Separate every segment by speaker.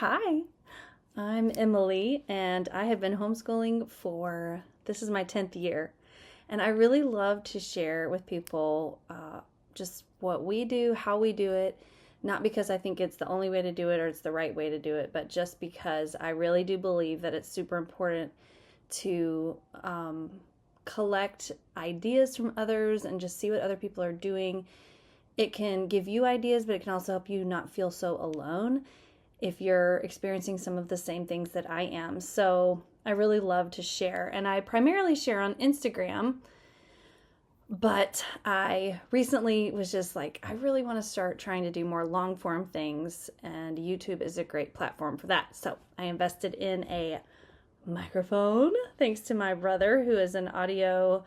Speaker 1: Hi, I'm Emily, and I have been homeschooling this is my 10th year. And I really love to share with people just what we do, how we do it, not because I think it's the only way to do it or it's the right way to do it, but just because I really do believe that it's super important to collect ideas from others and just see what other people are doing. It can give you ideas, but it can also help you not feel so alone if you're experiencing some of the same things that I am. So I really love to share. And I primarily share on Instagram, but I recently was just like, I really want to start trying to do more long form things, and YouTube is a great platform for that. So I invested in a microphone thanks to my brother, who is an audio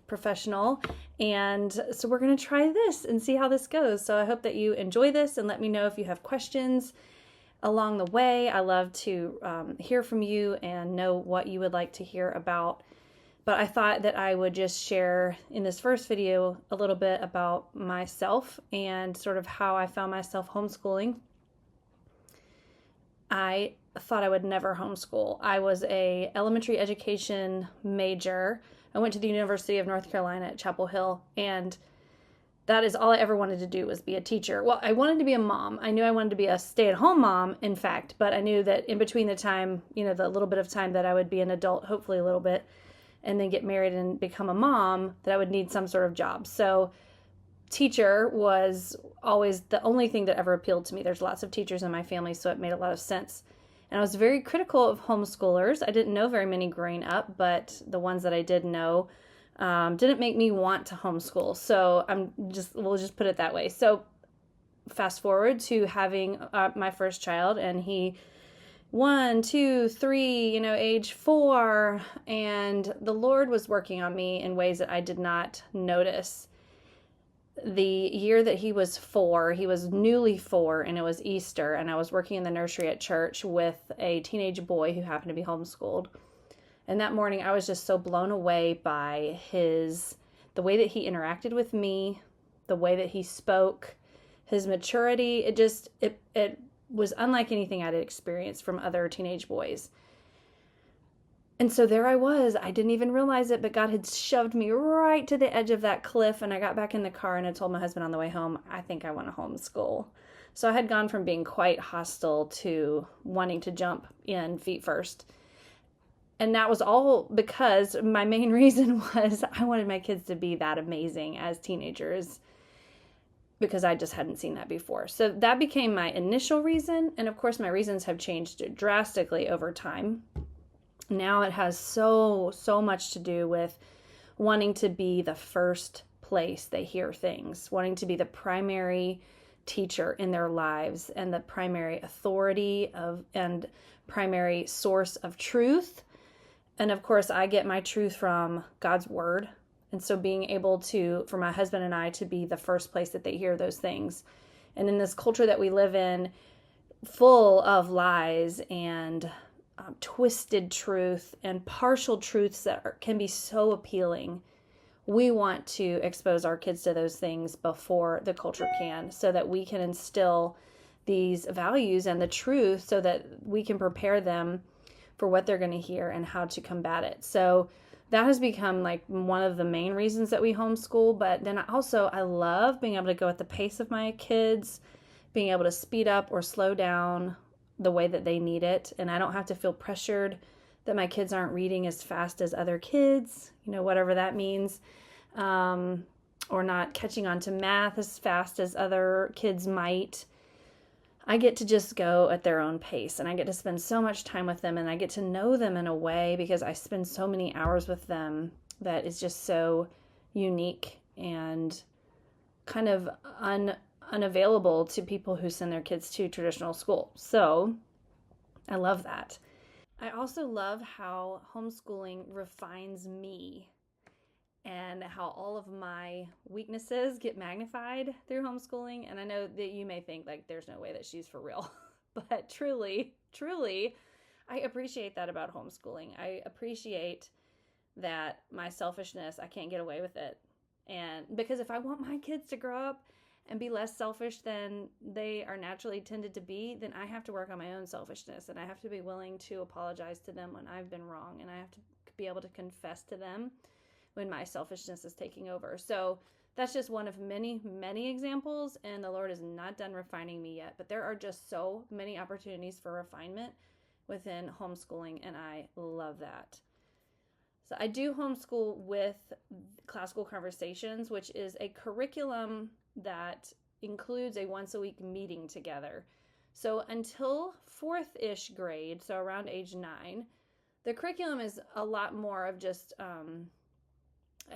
Speaker 1: professional. And so we're going to try this and see how this goes. So I hope that you enjoy this and let me know if you have questions along the way. I love to hear from you and know what you would like to hear about. But I thought that I would just share in this first video a little bit about myself and sort of how I found myself homeschooling. I thought I would never homeschool. I was a elementary education major. I went to the University of North Carolina at Chapel Hill, and that is all I ever wanted to do, was be a teacher. Well, I wanted to be a mom. I knew I wanted to be a stay-at-home mom, in fact, but I knew that in between the time, the little bit of time that I would be an adult, hopefully a little bit, and then get married and become a mom, that I would need some sort of job. So teacher was always the only thing that ever appealed to me. There's lots of teachers in my family, so it made a lot of sense. And I was very critical of homeschoolers. I didn't know very many growing up, but the ones that I did know didn't make me want to homeschool. So we'll just put it that way. So fast forward to having my first child, and he 1, 2, 3, age 4, and the Lord was working on me in ways that I did not notice. The year that he was 4, he was newly 4, and it was Easter, and I was working in the nursery at church with a teenage boy who happened to be homeschooled. And that morning I was just so blown away by the way that he interacted with me, the way that he spoke, his maturity. It was unlike anything I'd experienced from other teenage boys. And so there I was. I didn't even realize it, but God had shoved me right to the edge of that cliff. And I got back in the car and I told my husband on the way home, I think I want to homeschool. So I had gone from being quite hostile to wanting to jump in feet first. And that was all because my main reason was I wanted my kids to be that amazing as teenagers, because I just hadn't seen that before. So that became my initial reason. And of course, my reasons have changed drastically over time. Now it has so much to do with wanting to be the first place they hear things, wanting to be the primary teacher in their lives and the primary authority and primary source of truth. And of course, I get my truth from God's word. And so being able for my husband and I to be the first place that they hear those things. And in this culture that we live in, full of lies and twisted truth and partial truths that can be so appealing, we want to expose our kids to those things before the culture can, so that we can instill these values and the truth so that we can prepare them for what they're going to hear and how to combat it. So that has become like one of the main reasons that we homeschool. But then I love being able to go at the pace of my kids, being able to speed up or slow down the way that they need it. And I don't have to feel pressured that my kids aren't reading as fast as other kids, whatever that means, or not catching on to math as fast as other kids might. I get to just go at their own pace, and I get to spend so much time with them, and I get to know them in a way, because I spend so many hours with them, that is just so unique and kind of unavailable to people who send their kids to traditional school. So I love that. I also love how homeschooling refines me, and how all of my weaknesses get magnified through homeschooling. And I know that you may think like there's no way that she's for real, but truly, I appreciate that about homeschooling. I appreciate that my selfishness, I can't get away with it. And because if I want my kids to grow up and be less selfish than they are naturally tended to be, then I have to work on my own selfishness, and I have to be willing to apologize to them when I've been wrong, and I have to be able to confess to them when my selfishness is taking over. So that's just one of many, many examples, and the Lord is not done refining me yet, but there are just so many opportunities for refinement within homeschooling, and I love that. So I do homeschool with Classical Conversations, which is a curriculum that includes a once a week meeting together. So until fourth-ish grade, so around age 9, the curriculum is a lot more of just,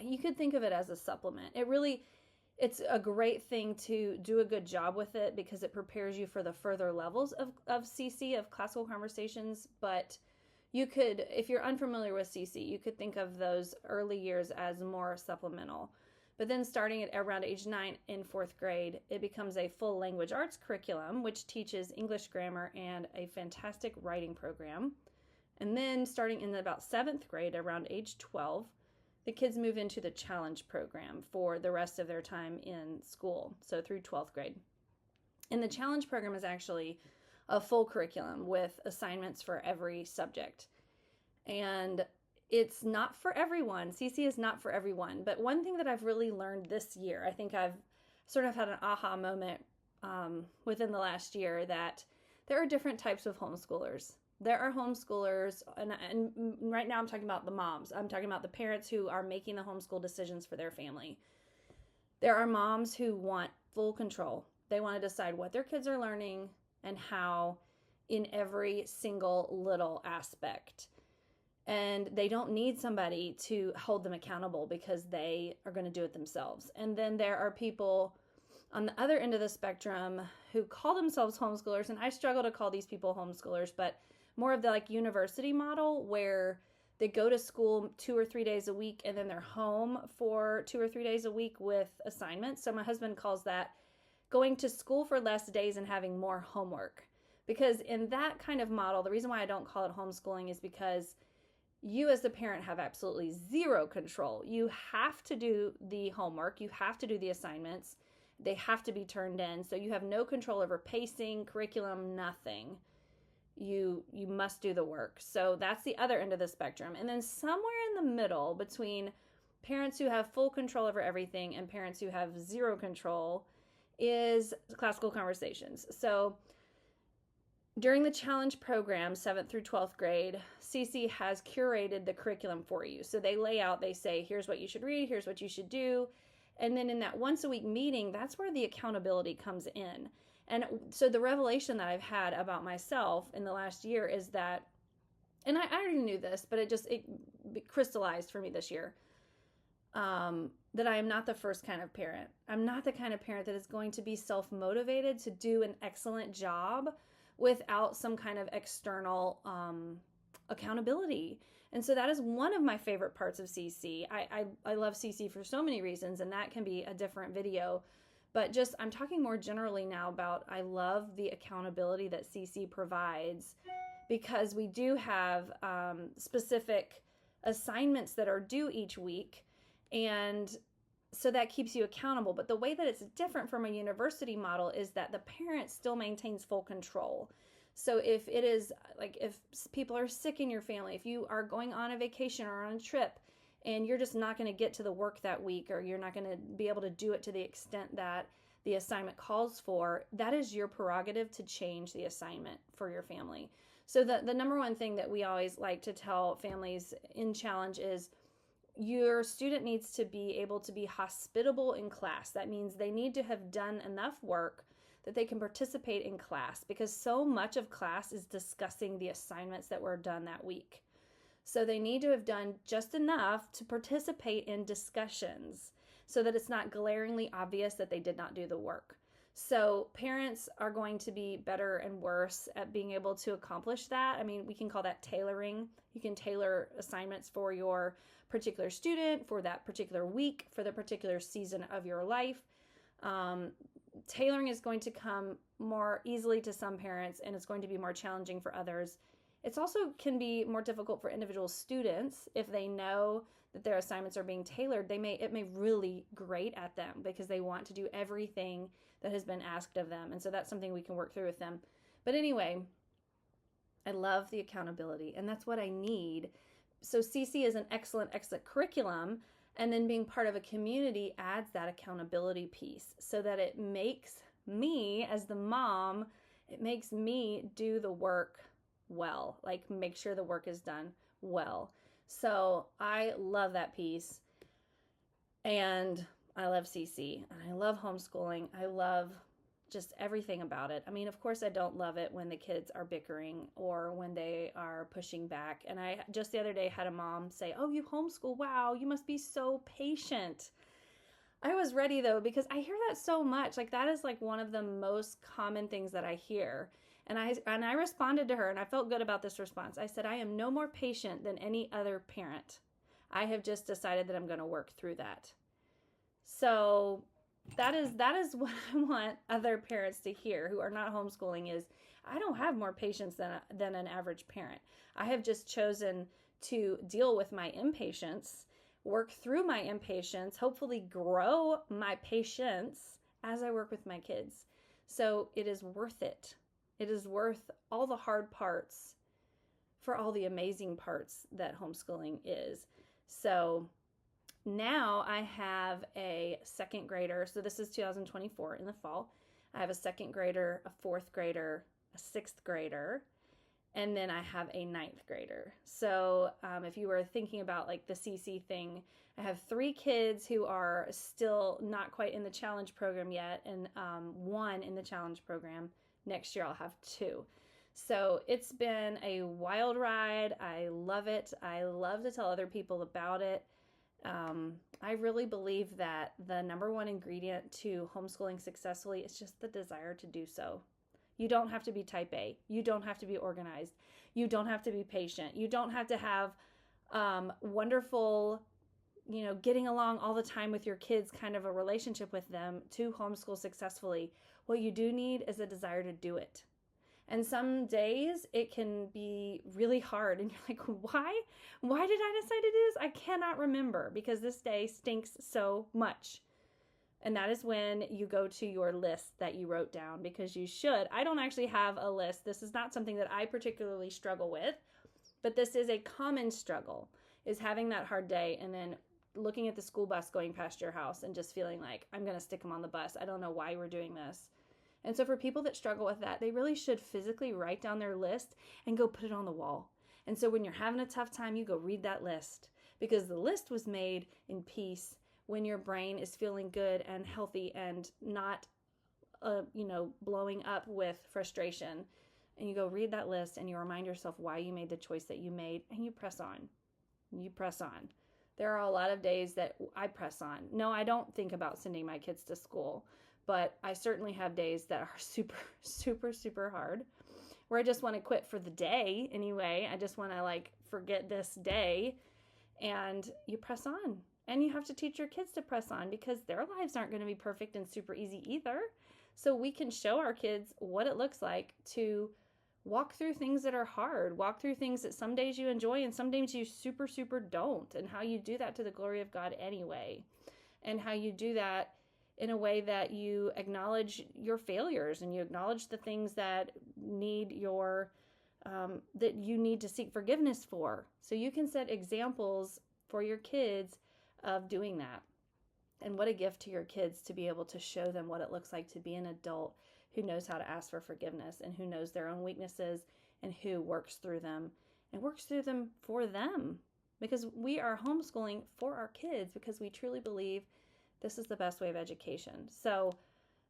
Speaker 1: you could think of it as a supplement. It's a great thing to do a good job with it because it prepares you for the further levels of CC, of Classical Conversations. But you could, if you're unfamiliar with CC, you could think of those early years as more supplemental. But then starting at around age 9 in fourth grade, it becomes a full language arts curriculum, which teaches English grammar and a fantastic writing program. And then starting in about seventh grade, around age 12, the kids move into the challenge program for the rest of their time in school, so through 12th grade. And the challenge program is actually a full curriculum with assignments for every subject. And it's not for everyone. CC is not for everyone. But one thing that I've really learned this year, I think I've sort of had an aha moment within the last year, that there are different types of homeschoolers. There are homeschoolers, and right now I'm talking about the moms. I'm talking about the parents who are making the homeschool decisions for their family. There are moms who want full control. They want to decide what their kids are learning and how in every single little aspect. And they don't need somebody to hold them accountable because they are going to do it themselves. And then there are people on the other end of the spectrum who call themselves homeschoolers, and I struggle to call these people homeschoolers, but more of the like university model where they go to school 2 or 3 days a week and then they're home for 2 or 3 days a week with assignments. So my husband calls that going to school for less days and having more homework. Because in that kind of model, the reason why I don't call it homeschooling is because you as the parent have absolutely zero control. You have to do the homework. You have to do the assignments. They have to be turned in. So you have no control over pacing, curriculum, nothing. You must do the work. So that's the other end of the spectrum. And then somewhere in the middle between parents who have full control over everything and parents who have zero control is Classical Conversations. So during the challenge program, 7th through 12th grade, CC has curated the curriculum for you. So they lay out, they say, here's what you should read, here's what you should do. And then in that once a week meeting, that's where the accountability comes in. And so the revelation that I've had about myself in the last year is that, and I already knew this, but it crystallized for me this year, that I am not the first kind of parent. I'm not the kind of parent that is going to be self-motivated to do an excellent job without some kind of external accountability. And so that is one of my favorite parts of CC. I love CC for so many reasons, and that can be a different video. But just, I'm talking more generally now about, I love the accountability that CC provides, because we do have specific assignments that are due each week. And so that keeps you accountable. But the way that it's different from a university model is that the parent still maintains full control. So if it is like, if people are sick in your family, if you are going on a vacation or on a trip and you're just not going to get to the work that week, or you're not going to be able to do it to the extent that the assignment calls for, that is your prerogative to change the assignment for your family. So the number one thing that we always like to tell families in challenge is, your student needs to be able to be hospitable in class. That means they need to have done enough work that they can participate in class, because so much of class is discussing the assignments that were done that week. So they need to have done just enough to participate in discussions so that it's not glaringly obvious that they did not do the work. So parents are going to be better and worse at being able to accomplish that. I mean, we can call that tailoring. You can tailor assignments for your particular student, for that particular week, for the particular season of your life. Tailoring is going to come more easily to some parents, and it's going to be more challenging for others. It's also can be more difficult for individual students if they know that their assignments are being tailored. It may really grate at them because they want to do everything that has been asked of them. And so that's something we can work through with them. But anyway, I love the accountability, and that's what I need. So CC is an excellent curriculum, and then being part of a community adds that accountability piece so that it makes me as the mom, it makes me do the work well, like make sure the work is done well. So I love that piece, and I love CC, and I love homeschooling. I love just everything about it. I mean, of course, I don't love it when the kids are bickering or when they are pushing back. And I just the other day had a mom say, "Oh, you homeschool? Wow, you must be so patient." I was ready though, because I hear that so much. Like that is like one of the most common things that I hear. And I responded to her, and I felt good about this response. I said, "I am no more patient than any other parent. I have just decided that I'm going to work through that." So that is what I want other parents to hear who are not homeschooling is, I don't have more patience than an average parent. I have just chosen to deal with my impatience, work through my impatience, hopefully grow my patience as I work with my kids. So it is worth it. It is worth all the hard parts for all the amazing parts that homeschooling is. So now I have a second grader. So this is 2024 in the fall. I have a second grader, a fourth grader, a sixth grader, and then I have a ninth grader. So if you were thinking about like the CC thing, I have 3 kids who are still not quite in the challenge program yet, and 1 in the challenge program. Next year I'll have 2. So it's been a wild ride. I love it. I love to tell other people about it. I really believe that the number one ingredient to homeschooling successfully is just the desire to do so. You don't have to be type A. You don't have to be organized. You don't have to be patient. You don't have to have wonderful, getting along all the time with your kids kind of a relationship with them to homeschool successfully. What you do need is a desire to do it. And some days it can be really hard and you're like, why? Why did I decide to do this? I cannot remember because this day stinks so much. And that is when you go to your list that you wrote down, because you should. I don't actually have a list. This is not something that I particularly struggle with, but this is a common struggle, is having that hard day and then looking at the school bus going past your house and just feeling like, I'm going to stick them on the bus. I don't know why we're doing this. And so for people that struggle with that, they really should physically write down their list and go put it on the wall. And so when you're having a tough time, you go read that list, because the list was made in peace when your brain is feeling good and healthy and not, blowing up with frustration. And you go read that list and you remind yourself why you made the choice that you made, and you press on. You press on. There are a lot of days that I press on. No, I don't think about sending my kids to school, but I certainly have days that are super, super, super hard, where I just want to quit for the day anyway. I just want to forget this day, and you press on. And you have to teach your kids to press on, because their lives aren't going to be perfect and super easy either. So we can show our kids what it looks like to walk through things that are hard, walk through things that some days you enjoy and some days you super, super don't, and how you do that to the glory of God anyway, and how you do that in a way that you acknowledge your failures and you acknowledge the things that need that you need to seek forgiveness for. So you can set examples for your kids of doing that. And what a gift to your kids to be able to show them what it looks like to be an adult who knows how to ask for forgiveness and who knows their own weaknesses and who works through them and works through them for them. Because we are homeschooling for our kids, because we truly believe this is the best way of education. So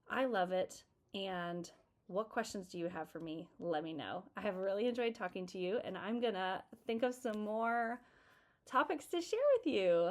Speaker 1: I love it. And what questions do you have for me? Let me know. I have really enjoyed talking to you, and I'm going to think of some more topics to share with you.